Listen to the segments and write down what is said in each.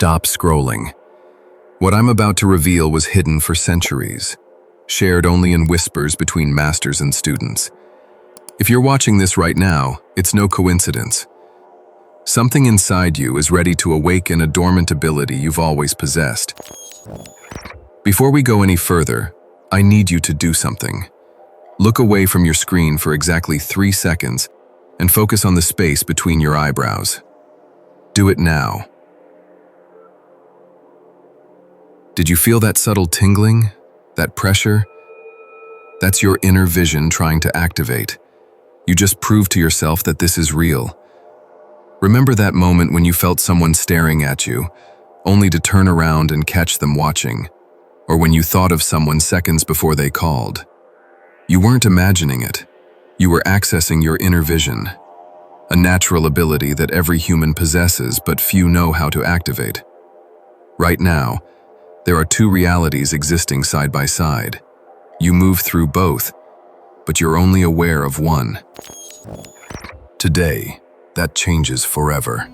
Stop scrolling. What I'm about to reveal was hidden for centuries, shared only in whispers between masters and students. If you're watching this right now, it's no coincidence. Something inside you is ready to awaken a dormant ability you've always possessed. Before we go any further, I need you to do something. Look away from your screen for exactly 3 seconds and focus on the space between your eyebrows. Do it now. Did you feel that subtle tingling? That pressure? That's your inner vision trying to activate. You just proved to yourself that this is real. Remember that moment when you felt someone staring at you, only to turn around and catch them watching? Or when you thought of someone seconds before they called? You weren't imagining it. You were accessing your inner vision, a natural ability that every human possesses but few know how to activate. Right now, there are two realities existing side by side. You move through both, but you're only aware of one. Today, that changes forever.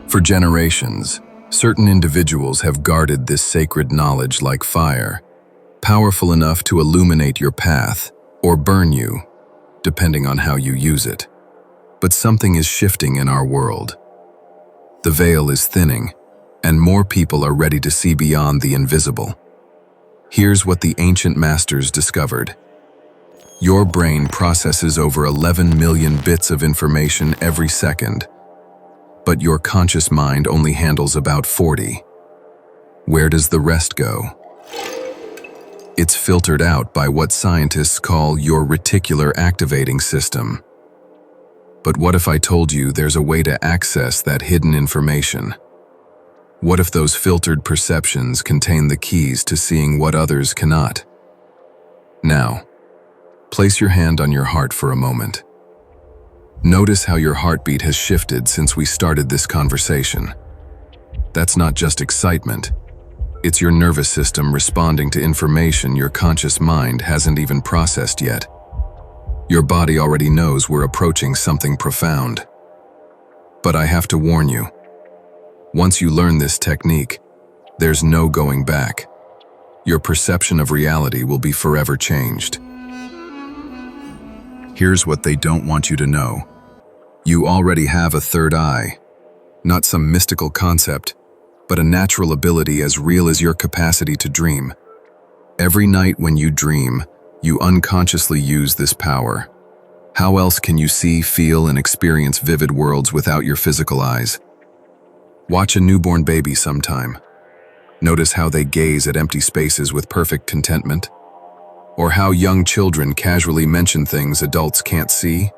For generations, certain individuals have guarded this sacred knowledge like fire, powerful enough to illuminate your path or burn you, depending on how you use it. But something is shifting in our world. The veil is thinning, and more people are ready to see beyond the invisible. Here's what the ancient masters discovered. Your brain processes over 11 million bits of information every second, but your conscious mind only handles about 40. Where does the rest go? It's filtered out by what scientists call your reticular activating system. But what if I told you there's a way to access that hidden information? What if those filtered perceptions contain the keys to seeing what others cannot? Now, place your hand on your heart for a moment. Notice how your heartbeat has shifted since we started this conversation. That's not just excitement. It's your nervous system responding to information your conscious mind hasn't even processed yet. Your body already knows we're approaching something profound. But I have to warn you. Once you learn this technique, there's no going back. Your perception of reality will be forever changed. Here's what they don't want you to know. You already have a third eye. Not some mystical concept, but a natural ability as real as your capacity to dream. Every night when you dream, you unconsciously use this power. How else can you see, feel, and experience vivid worlds without your physical eyes? Watch a newborn baby sometime. Notice how they gaze at empty spaces with perfect contentment. Or how young children casually mention things adults can't see.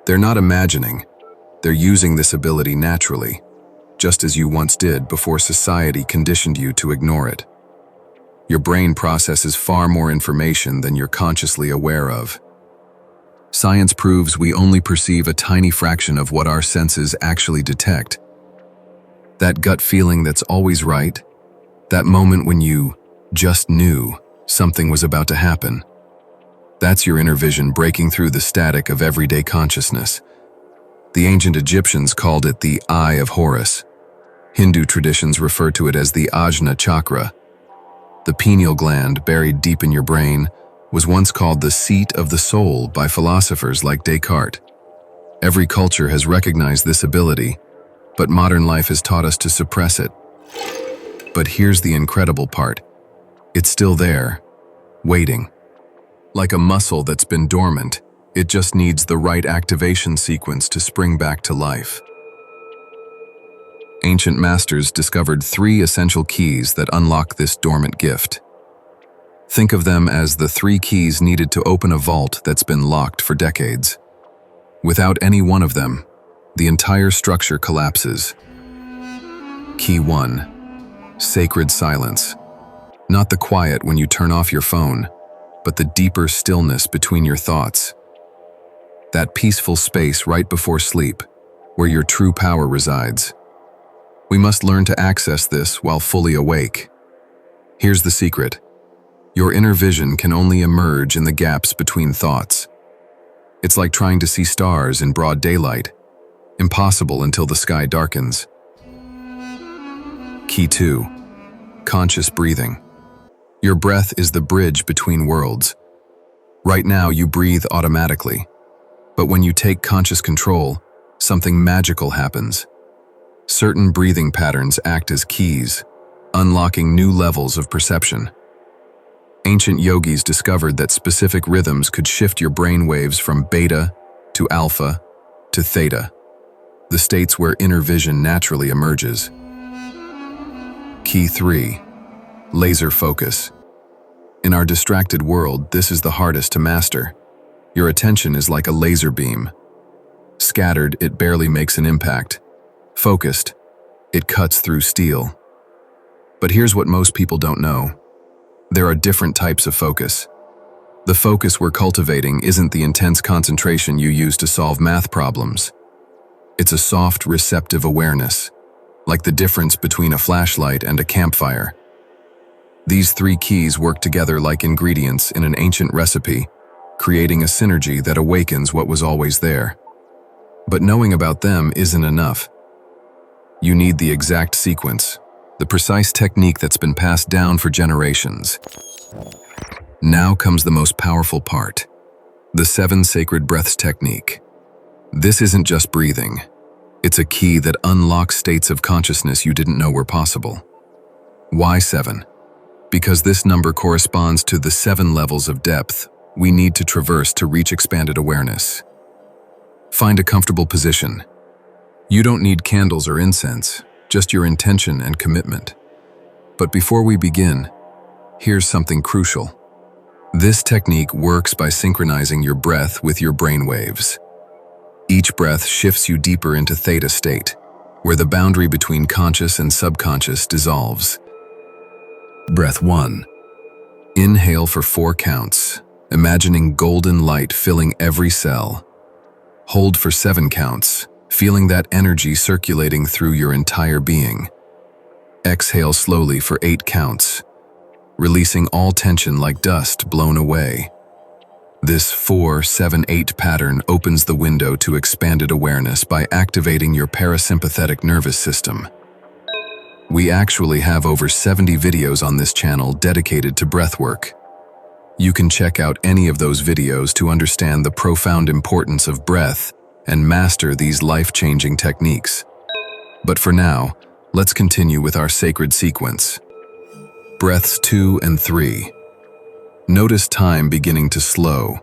They're not imagining. They're using this ability naturally, just as you once did before society conditioned you to ignore it. Your brain processes far more information than you're consciously aware of. Science proves we only perceive a tiny fraction of what our senses actually detect. That gut feeling that's always right, that moment when you just knew something was about to happen. That's your inner vision breaking through the static of everyday consciousness. The ancient Egyptians called it the Eye of Horus. Hindu traditions refer to it as the Ajna chakra. The pineal gland, buried deep in your brain, was once called the seat of the soul by philosophers like Descartes. Every culture has recognized this ability, but modern life has taught us to suppress it. But here's the incredible part. It's still there, waiting. Like a muscle that's been dormant, it just needs the right activation sequence to spring back to life. Ancient masters discovered 3 essential keys that unlock this dormant gift. Think of them as the 3 keys needed to open a vault that's been locked for decades. Without any one of them, the entire structure collapses. Key 1. Sacred silence. Not the quiet when you turn off your phone, but the deeper stillness between your thoughts. That peaceful space right before sleep, where your true power resides. We must learn to access this while fully awake. Here's the secret. Your inner vision can only emerge in the gaps between thoughts. It's like trying to see stars in broad daylight. Impossible until the sky darkens. Key 2. Conscious breathing. Your breath is the bridge between worlds. Right now, you breathe automatically. But when you take conscious control, something magical happens. Certain breathing patterns act as keys, unlocking new levels of perception. Ancient yogis discovered that specific rhythms could shift your brain waves from beta to alpha to theta, the states where inner vision naturally emerges. Key 3. Laser focus. In our distracted world, this is the hardest to master. Your attention is like a laser beam. Scattered, it barely makes an impact. Focused, it cuts through steel. But here's what most people don't know. There are different types of focus. The focus we're cultivating isn't the intense concentration you use to solve math problems. It's a soft, receptive awareness, like the difference between a flashlight and a campfire. These 3 keys work together like ingredients in an ancient recipe, creating a synergy that awakens what was always there. But knowing about them isn't enough. You need the exact sequence, the precise technique that's been passed down for generations. Now comes the most powerful part, the 7 sacred breaths technique. This isn't just breathing. It's a key that unlocks states of consciousness you didn't know were possible. Why 7? Because this number corresponds to the 7 levels of depth we need to traverse to reach expanded awareness. Find a comfortable position. You don't need candles or incense, just your intention and commitment. But before we begin, here's something crucial. This technique works by synchronizing your breath with your brain waves. Each breath shifts you deeper into theta state, where the boundary between conscious and subconscious dissolves. Breath 1. Inhale for 4 counts, imagining golden light filling every cell. Hold for 7 counts, feeling that energy circulating through your entire being. Exhale slowly for 8 counts, releasing all tension like dust blown away. This 4-7-8 pattern opens the window to expanded awareness by activating your parasympathetic nervous system. We actually have over 70 videos on this channel dedicated to breathwork. You can check out any of those videos to understand the profound importance of breath and master these life-changing techniques. But for now, let's continue with our sacred sequence. Breaths 2 and 3. Notice time beginning to slow,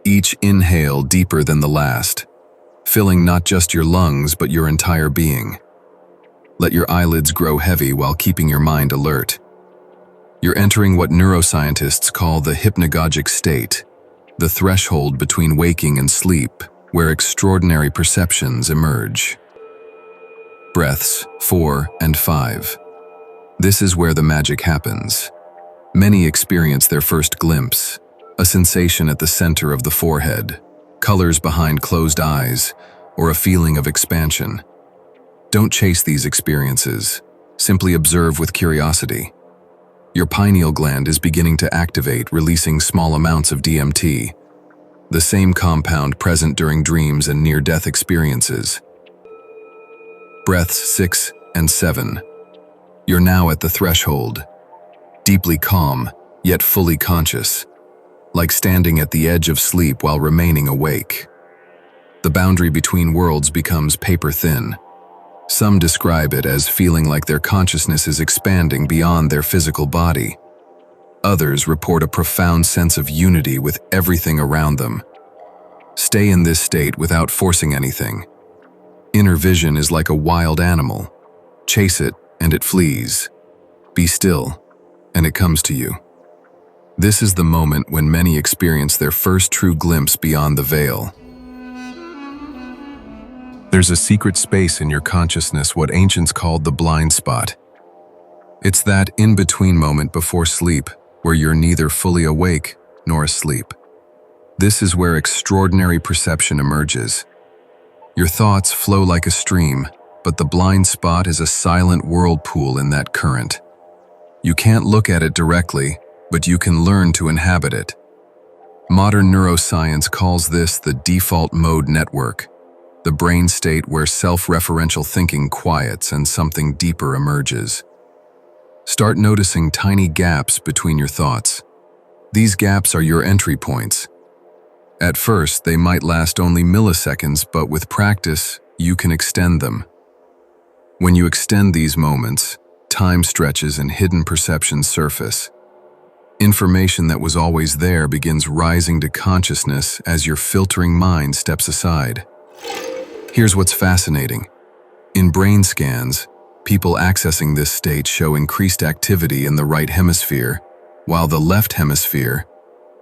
each inhale deeper than the last, filling not just your lungs but your entire being. Let your eyelids grow heavy while keeping your mind alert. You're entering what neuroscientists call the hypnagogic state, the threshold between waking and sleep, where extraordinary perceptions emerge. Breaths 4 and 5. This is where the magic happens. Many experience their first glimpse, a sensation at the center of the forehead, colors behind closed eyes, or a feeling of expansion. Don't chase these experiences. Simply observe with curiosity. Your pineal gland is beginning to activate, releasing small amounts of DMT, the same compound present during dreams and near-death experiences. Breaths 6 and 7. You're now at the threshold, deeply calm, yet fully conscious, like standing at the edge of sleep while remaining awake. The boundary between worlds becomes paper-thin. Some describe it as feeling like their consciousness is expanding beyond their physical body. Others report a profound sense of unity with everything around them. Stay in this state without forcing anything. Inner vision is like a wild animal. Chase it, and it flees. Be still, and it comes to you. This is the moment when many experience their first true glimpse beyond the veil. There's a secret space in your consciousness what ancients called the blind spot. It's that in-between moment before sleep where you're neither fully awake nor asleep. This is where extraordinary perception emerges. Your thoughts flow like a stream, but the blind spot is a silent whirlpool in that current. You can't look at it directly, but you can learn to inhabit it. Modern neuroscience calls this the default mode network, the brain state where self-referential thinking quiets and something deeper emerges. Start noticing tiny gaps between your thoughts. These gaps are your entry points. At first, they might last only milliseconds, but with practice, you can extend them. When you extend these moments, time stretches and hidden perceptions surface. Information that was always there begins rising to consciousness as your filtering mind steps aside. Here's what's fascinating. In brain scans, people accessing this state show increased activity in the right hemisphere, while the left hemisphere,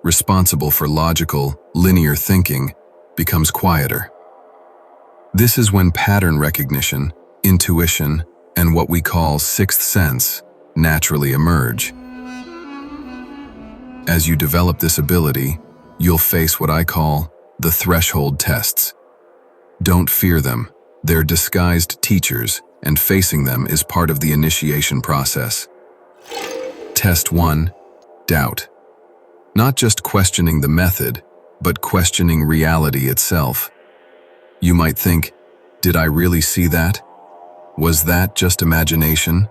responsible for logical, linear thinking, becomes quieter. This is when pattern recognition, intuition, and what we call sixth sense naturally emerge. As you develop this ability, you'll face what I call the threshold tests. Don't fear them. They're disguised teachers, and facing them is part of the initiation process. Test 1. Doubt. Not just questioning the method, but questioning reality itself. You might think, did I really see that? Was that just imagination?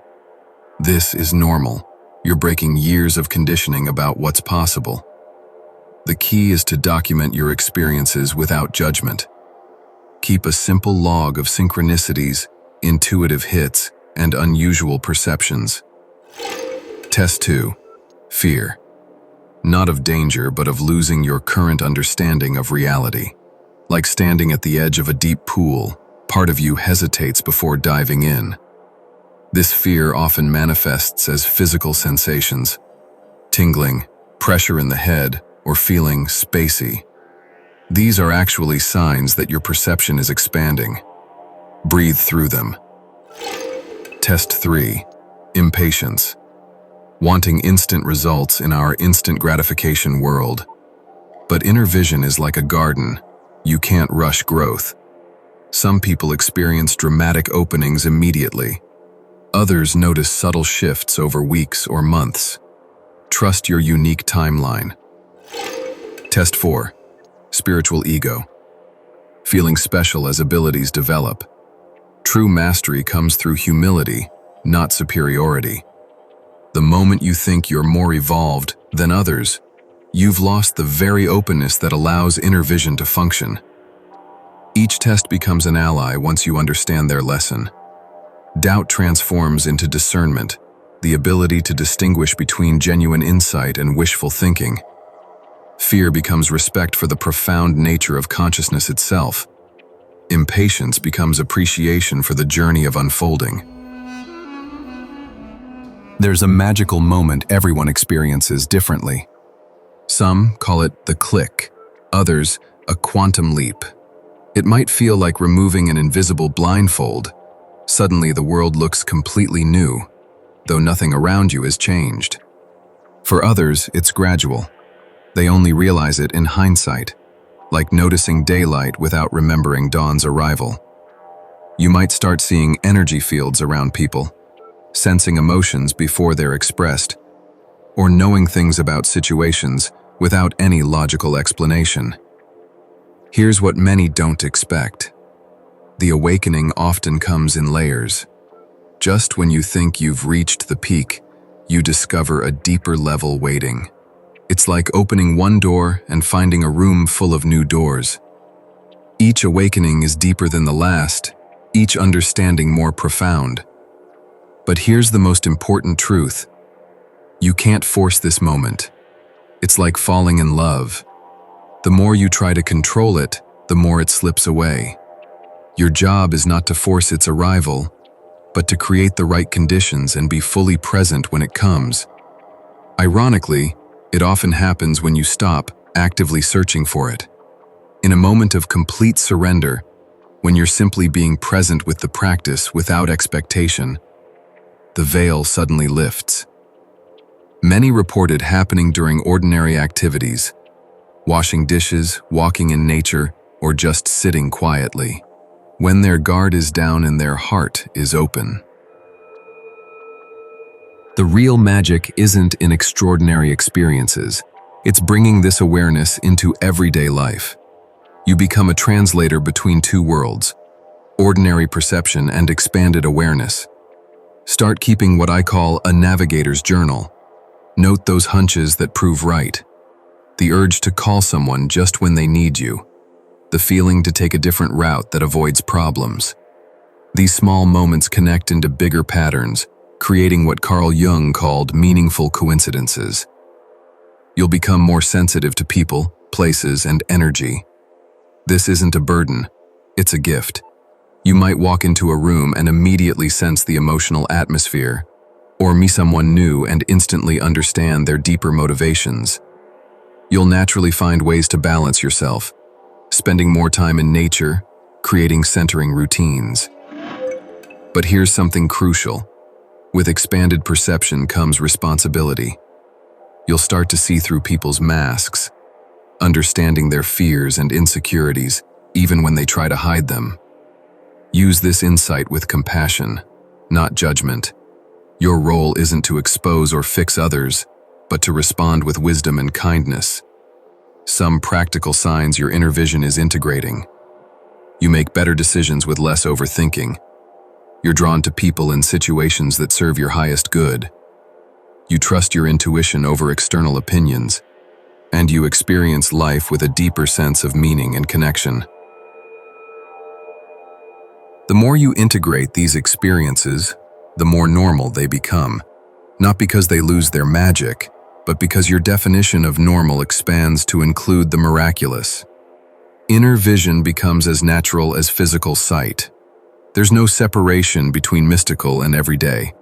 This is normal. You're breaking years of conditioning about what's possible. The key is to document your experiences without judgment. Keep a simple log of synchronicities, intuitive hits, and unusual perceptions. Test 2. Fear. Not of danger, but of losing your current understanding of reality. Like standing at the edge of a deep pool, part of you hesitates before diving in. This fear often manifests as physical sensations, tingling, pressure in the head, or feeling spacey. These are actually signs that your perception is expanding. Breathe through them. Test 3. Impatience. Wanting instant results in our instant gratification world. But inner vision is like a garden. You can't rush growth. Some people experience dramatic openings immediately. Others notice subtle shifts over weeks or months. Trust your unique timeline. Test 4. Spiritual ego. Feeling special as abilities develop. True mastery comes through humility, not superiority. The moment you think you're more evolved than others, you've lost the very openness that allows inner vision to function. Each test becomes an ally once you understand their lesson. Doubt transforms into discernment, the ability to distinguish between genuine insight and wishful thinking. Fear becomes respect for the profound nature of consciousness itself. Impatience becomes appreciation for the journey of unfolding. There's a magical moment everyone experiences differently. Some call it the click, others a quantum leap. It might feel like removing an invisible blindfold. Suddenly the world looks completely new, though nothing around you has changed. For others, it's gradual. They only realize it in hindsight, like noticing daylight without remembering dawn's arrival. You might start seeing energy fields around people, sensing emotions before they're expressed, or knowing things about situations without any logical explanation. Here's what many don't expect. The awakening often comes in layers. Just when you think you've reached the peak, you discover a deeper level waiting. It's like opening one door and finding a room full of new doors. Each awakening is deeper than the last, each understanding more profound. But here's the most important truth. You can't force this moment. It's like falling in love. The more you try to control it, the more it slips away. Your job is not to force its arrival, but to create the right conditions and be fully present when it comes. Ironically, it often happens when you stop actively searching for it. In a moment of complete surrender, when you're simply being present with the practice without expectation, the veil suddenly lifts. Many report it happening during ordinary activities, washing dishes, walking in nature, or just sitting quietly, when their guard is down and their heart is open. The real magic isn't in extraordinary experiences. It's bringing this awareness into everyday life. You become a translator between two worlds, ordinary perception and expanded awareness. Start keeping what I call a navigator's journal. Note those hunches that prove right. The urge to call someone just when they need you. The feeling to take a different route that avoids problems. These small moments connect into bigger patterns, creating what Carl Jung called meaningful coincidences. You'll become more sensitive to people, places, and energy. This isn't a burden, it's a gift. You might walk into a room and immediately sense the emotional atmosphere, or meet someone new and instantly understand their deeper motivations. You'll naturally find ways to balance yourself, spending more time in nature, creating centering routines. But here's something crucial. With expanded perception comes responsibility. You'll start to see through people's masks, understanding their fears and insecurities, even when they try to hide them. Use this insight with compassion, not judgment. Your role isn't to expose or fix others, but to respond with wisdom and kindness. Some practical signs your inner vision is integrating. You make better decisions with less overthinking. You're drawn to people and situations that serve your highest good. You trust your intuition over external opinions, and you experience life with a deeper sense of meaning and connection. The more you integrate these experiences, the more normal they become, not because they lose their magic, but because your definition of normal expands to include the miraculous. Inner vision becomes as natural as physical sight. There's no separation between mystical and everyday.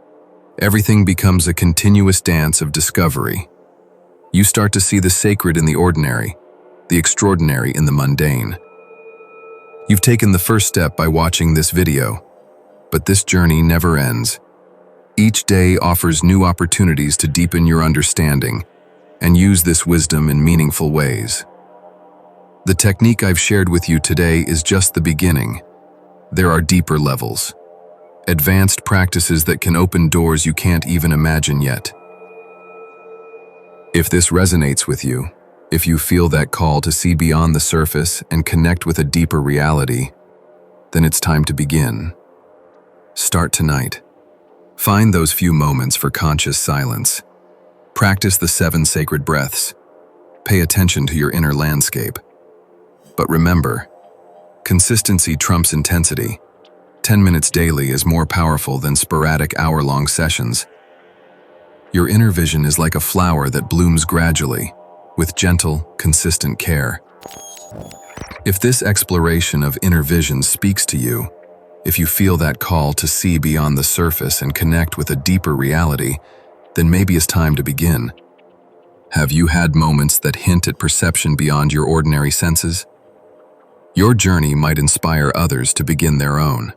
Everything becomes a continuous dance of discovery. You start to see the sacred in the ordinary, the extraordinary in the mundane. You've taken the first step by watching this video, but this journey never ends. Each day offers new opportunities to deepen your understanding and use this wisdom in meaningful ways. The technique I've shared with you today is just the beginning. There are deeper levels, advanced practices that can open doors you can't even imagine yet. If this resonates with you, if you feel that call to see beyond the surface and connect with a deeper reality, then it's time to begin. Start tonight. Find those few moments for conscious silence. Practice the 7 sacred breaths. Pay attention to your inner landscape. But remember, consistency trumps intensity. 10 minutes daily is more powerful than sporadic hour-long sessions. Your inner vision is like a flower that blooms gradually, with gentle, consistent care. If this exploration of inner vision speaks to you, if you feel that call to see beyond the surface and connect with a deeper reality, then maybe it's time to begin. Have you had moments that hint at perception beyond your ordinary senses? Your journey might inspire others to begin their own.